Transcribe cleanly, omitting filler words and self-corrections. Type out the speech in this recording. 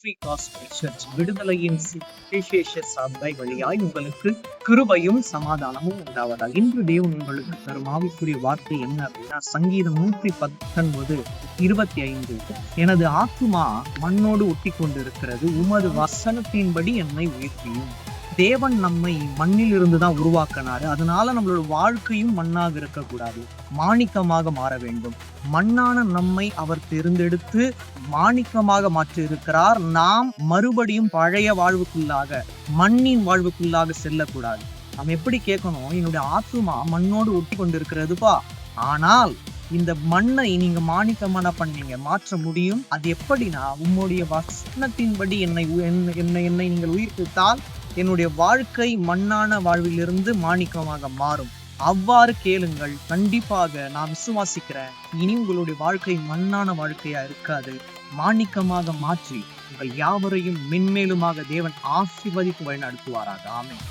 Free gospel search விடுதலையின் சுவிசேஷ சபை வழியாய் உங்களுக்கு கிருபையும் சமாதானமும் உண்டாவதாக. இன்று தேவன் உங்களுக்கு தரும் ஆவிக்குரிய வார்த்தை என்ன அப்படின்னா, சங்கீதம் 119:25. எனது ஆத்துமா மண்ணோடு ஒட்டி கொண்டிருக்கிறது, உமது வசனத்தின்படி என்னை உயிர்ப்பியும். தேவன் நம்மை மண்ணில் இருந்துதான் உருவாக்கினாரு. அதனால நம்மளோட வாழ்க்கையும் மண்ணாக இருக்கக்கூடாது, மாணிக்கமாக மாற வேண்டும். மண்ணான நம்மை அவர் தேர்ந்தெடுத்து மாணிக்கமாக மாற்றி இருக்கிறார். நாம் மறுபடியும் பழைய வாழ்வுக்குள்ளாக, மண்ணின் வாழ்வுக்குள்ளாக செல்லக்கூடாது. நம்ம எப்படி கேட்கணும், என்னுடைய ஆத்துமா மண்ணோடு ஒட்டி கொண்டிருக்கிறதுப்பா, ஆனால் இந்த மண்ணை நீங்க மாணிக்கமான பண்ணீங்க, மாற்ற முடியும். அது எப்படின்னா, உம்முடைய வசனத்தின்படி என்னை நீங்கள் உயிர்ப்பித்தால் என்னுடைய வாழ்க்கை மண்ணான வாழ்விலிருந்து மாணிக்கமாக மாறும். அவ்வாறு கேளுங்கள், கண்டிப்பாக நான் விசுவாசிக்கிறேன். இனி உங்களுடைய வாழ்க்கை மண்ணான வாழ்க்கையா இருக்காது, மாணிக்கமாக மாற்றி உங்கள் யாவரையும் மென்மேலுமாக தேவன் ஆசீர்வதித்து வழி நடத்துவாராக. ஆமென்.